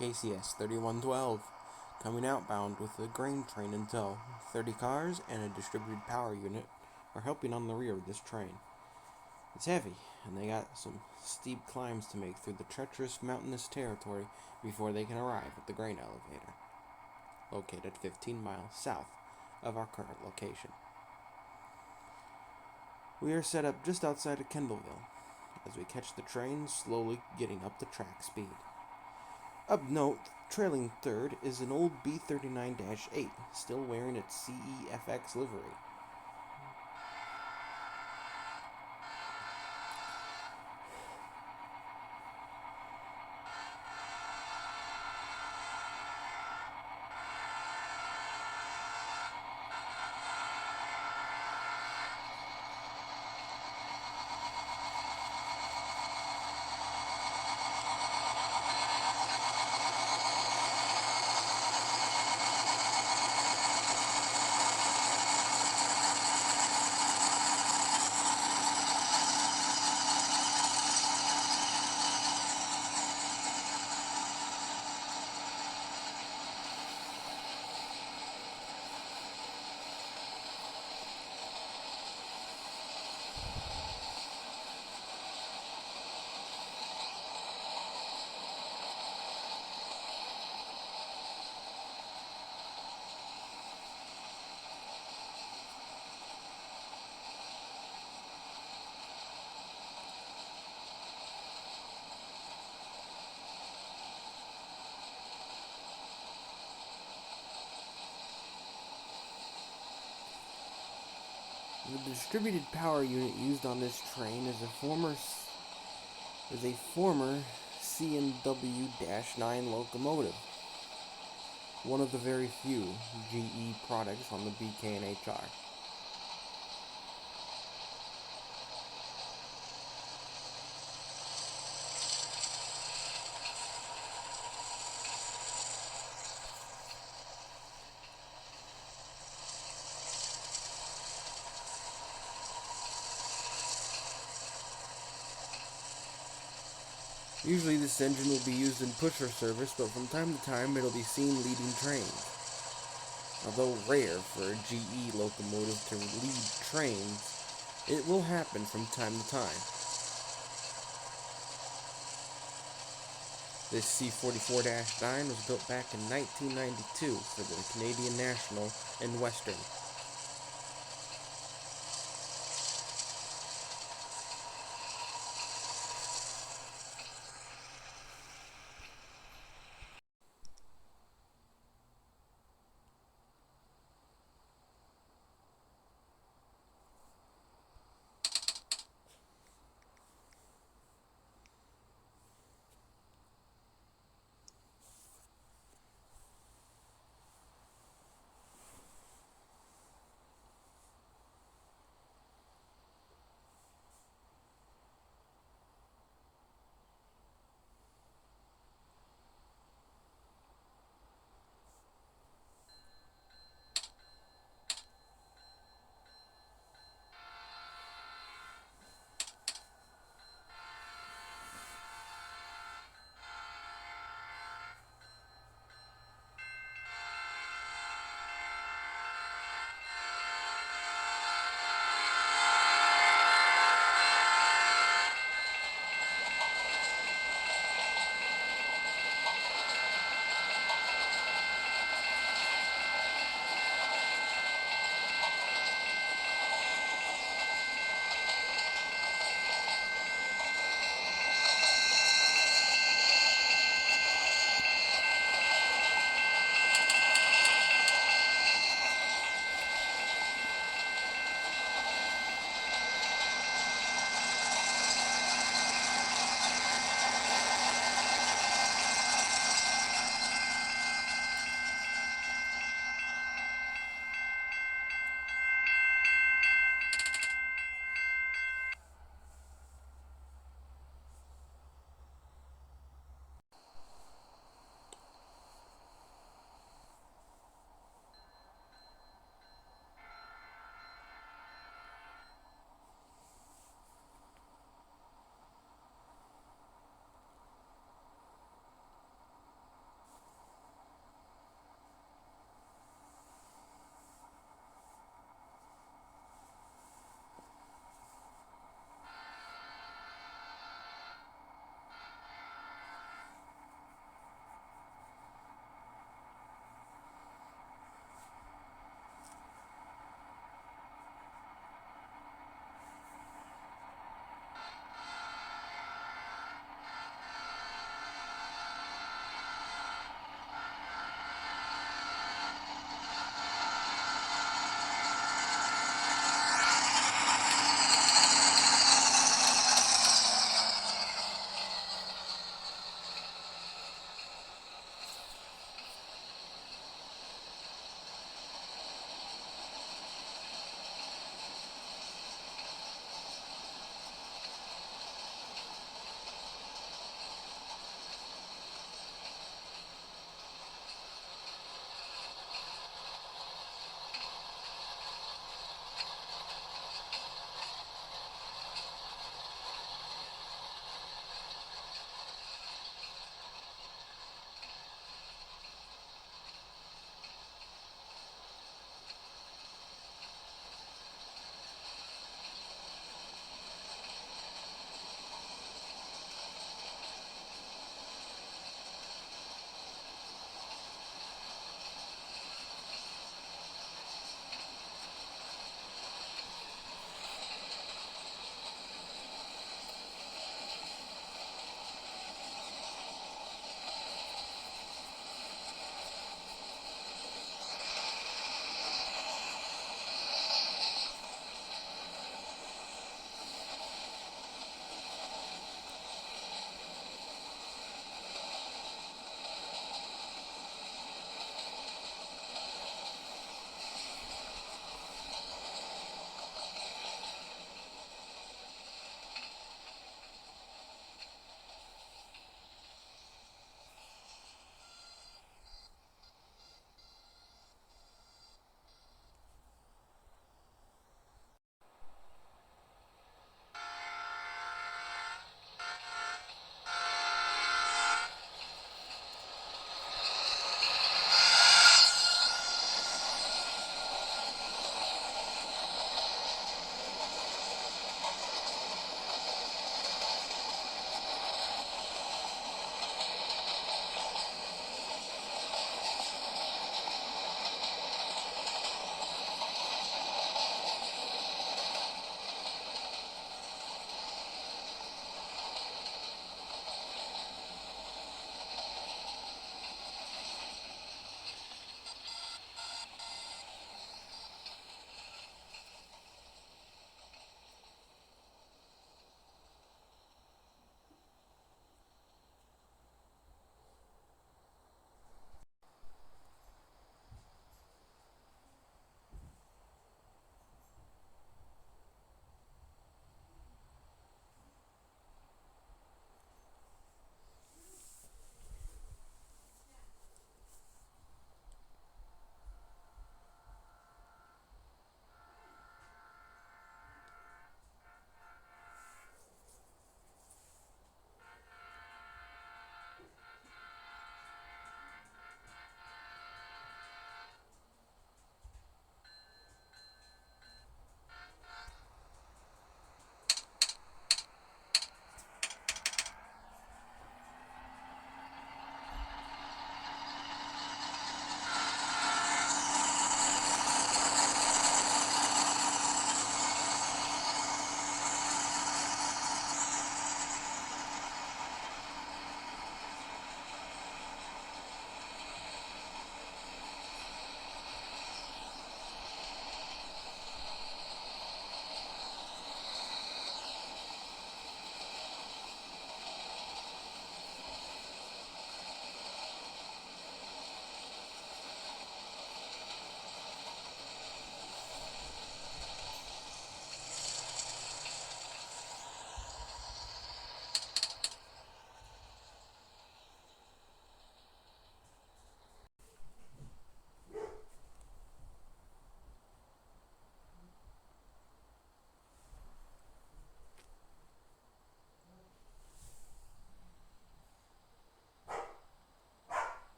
KCS 3112, coming outbound with a grain train in tow. 30 cars and a distributed power unit are helping on the rear of this train. It's heavy, and they got some steep climbs to make through the treacherous mountainous territory before they can arrive at the grain elevator, located 15 miles south of our current location. We are set up just outside of Kendallville as we catch the train slowly getting up to track speed. Of note, trailing third is an old B39-8, still wearing its CEFX livery. The distributed power unit used on this train is a former C&W-9 locomotive, one of the very few GE products on the BK&HR. Usually this engine will be used in pusher service, but from time to time it'll be seen leading trains. Although rare for a GE locomotive to lead trains, it will happen from time to time. This C-44-9 was built back in 1992 for the Canadian National and Western.